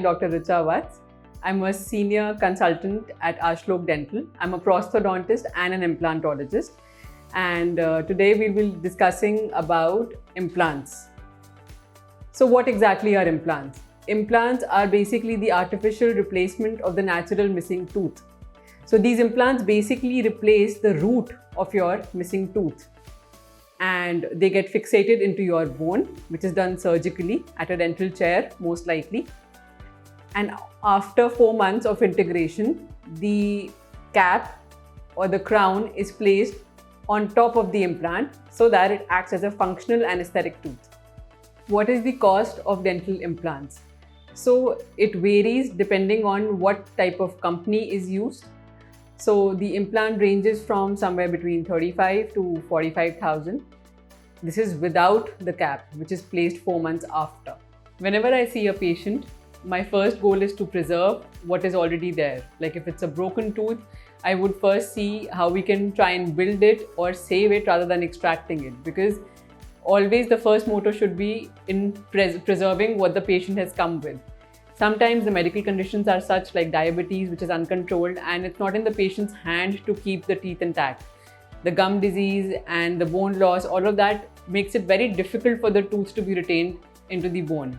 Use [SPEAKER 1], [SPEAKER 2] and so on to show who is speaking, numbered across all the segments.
[SPEAKER 1] I'm Dr. Richa Vats. I'm a senior consultant at Aashlok Dental. I'm a prosthodontist and an implantologist. And today we will be discussing about implants. So what exactly are implants? Implants are basically the artificial replacement of the natural missing tooth. So these implants basically replace the root of your missing tooth. And they get fixated into your bone, which is done surgically at a dental chair, most likely. And after 4 months of integration, the cap or the crown is placed on top of the implant so that it acts as a functional anesthetic tooth. What is the cost of dental implants? So it varies depending on what type of company is used. So the implant ranges from somewhere between 35 to 45,000. This is without the cap, which is placed 4 months after. Whenever I see a patient, my first goal is to preserve what is already there. Like if it's a broken tooth, I would first see how we can try and build it or save it rather than extracting it, because always the first motto should be in preserving what the patient has come with. Sometimes the medical conditions are such, like diabetes, which is uncontrolled, and it's not in the patient's hand to keep the teeth intact. The gum disease and the bone loss, all of that makes it very difficult for the tooth to be retained into the bone.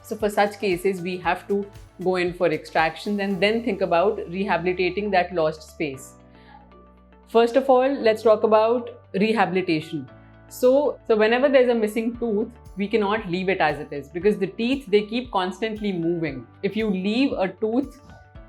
[SPEAKER 1] So for such cases, we have to go in for extractions and then think about rehabilitating that lost space. First of all, let's talk about rehabilitation. So whenever there's a missing tooth, we cannot leave it as it is, because the teeth, they keep constantly moving. If you leave a tooth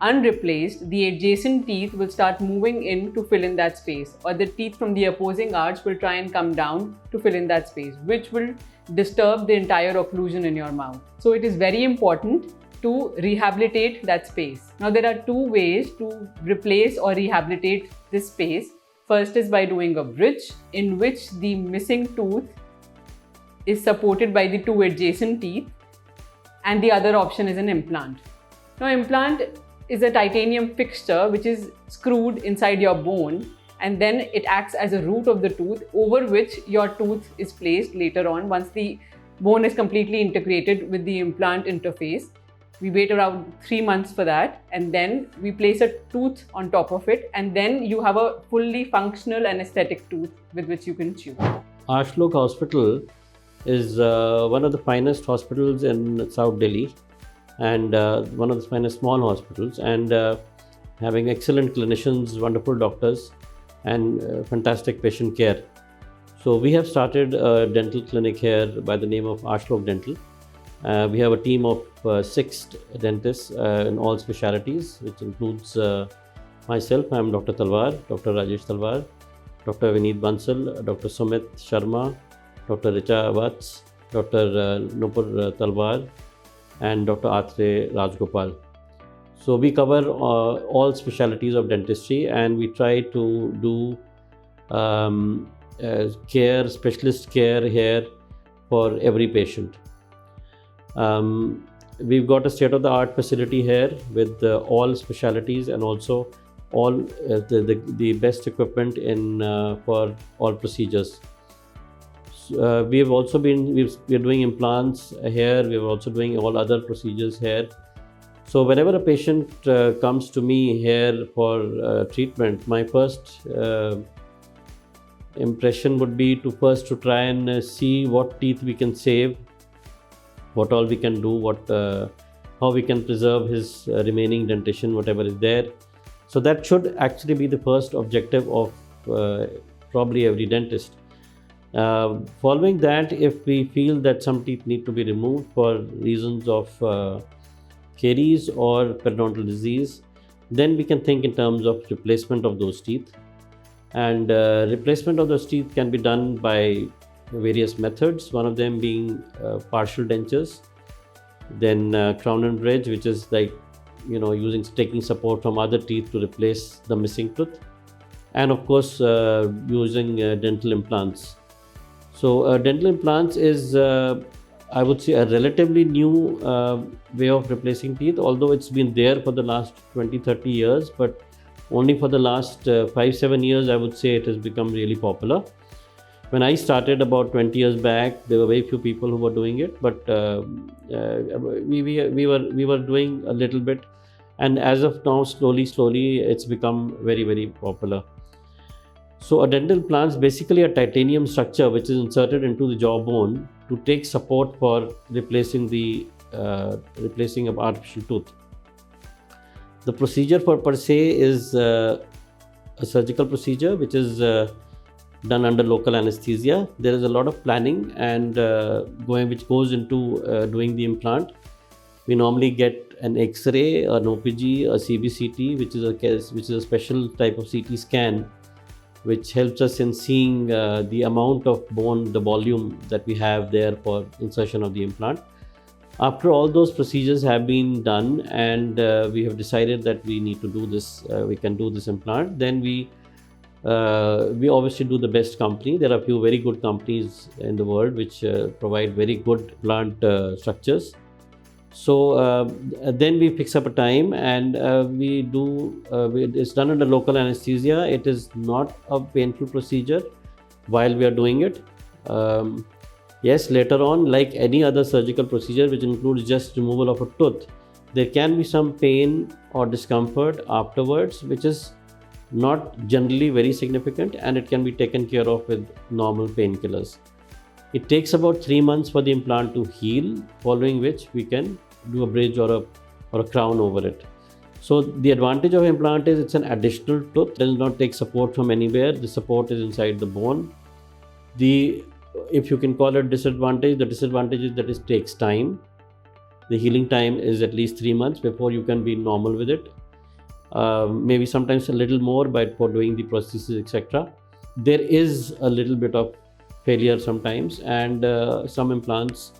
[SPEAKER 1] unreplaced, the adjacent teeth will start moving in to fill in that space, or the teeth from the opposing arch will try and come down to fill in that space, which will disturb the entire occlusion in your mouth. So it is very important to rehabilitate that space. Now there are two ways to replace or rehabilitate this space. First is by doing a bridge in which the missing tooth is supported by the two adjacent teeth, and the other option is an implant. Now implant is a titanium fixture which is screwed inside your bone, and then it acts as a root of the tooth over which your tooth is placed later on once the bone is completely integrated with the implant interface. We wait around 3 months for that, and then we place a tooth on top of it, and then you have a fully functional anesthetic tooth with which you can chew.
[SPEAKER 2] Aashlok Hospital is one of the finest hospitals in South Delhi, and one of the finest small hospitals, and having excellent clinicians, wonderful doctors, and fantastic patient care. So we have started a dental clinic here by the name of Aashlok Dental. We have a team of 6 dentists in all specialities, which includes myself. I am Dr. Talwar, Dr. Rajesh Talwar, Dr. Vineet Bansal, Dr. Sumit Sharma, Dr. Richa Vats, Dr. Nupur Talwar, and Dr. Atre Rajgopal. So we cover all specialities of dentistry, and we try to do specialist care here for every patient. We've got a state-of-the-art facility here with all specialities, and also all the best equipment in for all procedures. We have also we're doing implants here. We're also doing all other procedures here. So whenever a patient comes to me here for treatment, my first impression would be to try and see what teeth we can save, what all we can do, how we can preserve his remaining dentition, whatever is there. So that should actually be the first objective of probably every dentist. Following that, if we feel that some teeth need to be removed for reasons of caries or periodontal disease, then we can think in terms of replacement of those teeth. And replacement of those teeth can be done by various methods, one of them being partial dentures, then crown and bridge, which is like taking support from other teeth to replace the missing tooth, and of course using dental implants. So dental implants is I would say a relatively new way of replacing teeth, although it's been there for the last 20-30 years, but only for the last 5-7 years I would say it has become really popular. When I started about 20 years back, there were very few people who were doing it, but we were doing a little bit, and as of now, slowly, it's become very, very popular. So a dental implant is basically a titanium structure which is inserted into the jawbone to take support for replacing an artificial tooth. The procedure per se is a surgical procedure which is done under local anesthesia. There is a lot of planning and which goes into doing the implant. We normally get an X-ray, an OPG, a CBCT, which is a special type of CT scan, which helps us in seeing the amount of bone, the volume that we have there for insertion of the implant. After all those procedures have been done and we have decided that we need to do this, we can do this implant, then we obviously do the best company. There are a few very good companies in the world which provide very good implant structures. So then we fix up a time and it's done under local anesthesia. It is not a painful procedure while we are doing it. Yes, later on, like any other surgical procedure which includes just removal of a tooth, there can be some pain or discomfort afterwards, which is not generally very significant, and it can be taken care of with normal painkillers. It takes about 3 months for the implant to heal, following which we can do a bridge or a crown over it. So the advantage of implant is it's an additional tooth. It does not take support from anywhere. The support is inside the bone. If you can call it disadvantage, the disadvantage is that it takes time. The healing time is at least 3 months before you can be normal with it. Maybe sometimes a little more, but for doing the prosthesis, etc. There is a little bit of failure sometimes, and some implants,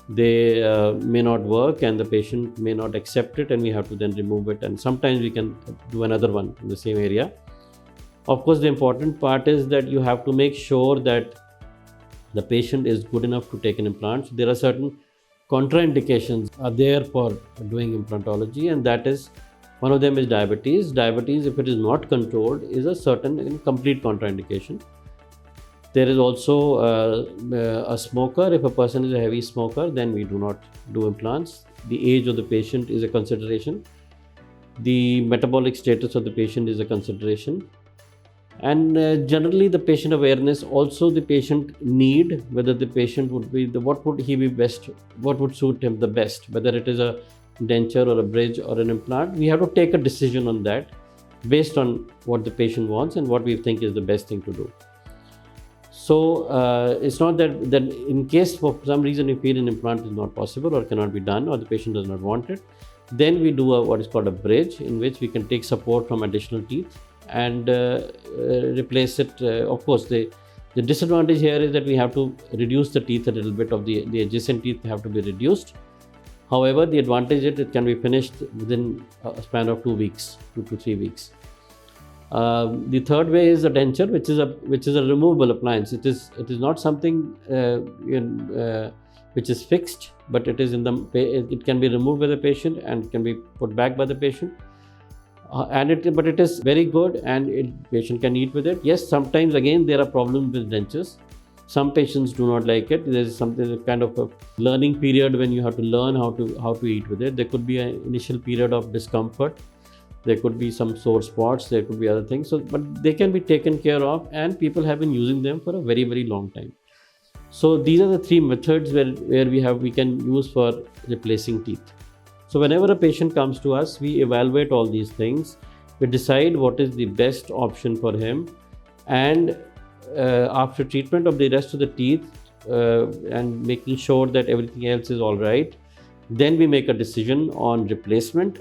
[SPEAKER 2] they may not work and the patient may not accept it, and we have to then remove it, and sometimes we can do another one in the same area. Of course, the important part is that you have to make sure that the patient is good enough to take an implant. So there are certain contraindications are there for doing implantology, and that is, one of them is diabetes. Diabetes, if it is not controlled, is a certain complete contraindication. There is also a smoker. If a person is a heavy smoker, then we do not do implants. The age of the patient is a consideration. The metabolic status of the patient is a consideration. And generally the patient awareness, also the patient need, whether the patient would be, what would he be best, what would suit him the best, whether it is a denture or a bridge or an implant. We have to take a decision on that based on what the patient wants and what we think is the best thing to do. So it's not that in case for some reason we feel an implant is not possible or cannot be done, or the patient does not want it, then we do what is called a bridge, in which we can take support from additional teeth and replace it. Of course, the disadvantage here is that we have to reduce the teeth a little bit, of the adjacent teeth have to be reduced. However, the advantage is it can be finished within a span of 2 weeks, 2 to 3 weeks. The third way is a denture, which is a removable appliance. It is not something which is fixed, but it can be removed by the patient and can be put back by the patient. But it is very good, and patient can eat with it. Yes, sometimes again there are problems with dentures. Some patients do not like it. There is something kind of a learning period when you have to learn how to eat with it. There could be an initial period of discomfort. There could be some sore spots. There could be other things. But they can be taken care of, and people have been using them for a very, very long time. So these are the 3 methods where we can use for replacing teeth. So whenever a patient comes to us, we evaluate all these things. We decide what is the best option for him, and after treatment of the rest of the teeth and making sure that everything else is all right, then we make a decision on replacement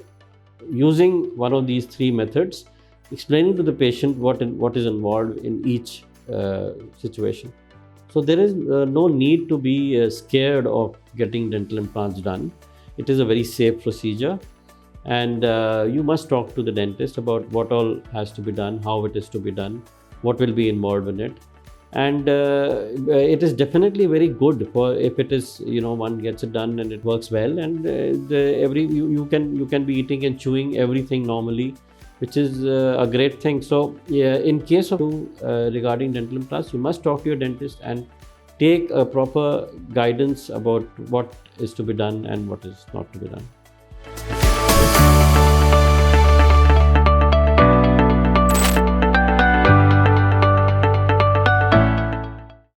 [SPEAKER 2] using one of these 3 methods, explaining to the patient what is involved in each situation. So there is no need to be scared of getting dental implants done. It is a very safe procedure, and you must talk to the dentist about what all has to be done, how it is to be done, what will be involved in it. And it is definitely very good for if it is, one gets it done and it works well, and you can be eating and chewing everything normally which is a great thing. So yeah, in case of regarding dental implants, you must talk to your dentist and take a proper guidance about what is to be done and what is not to be done.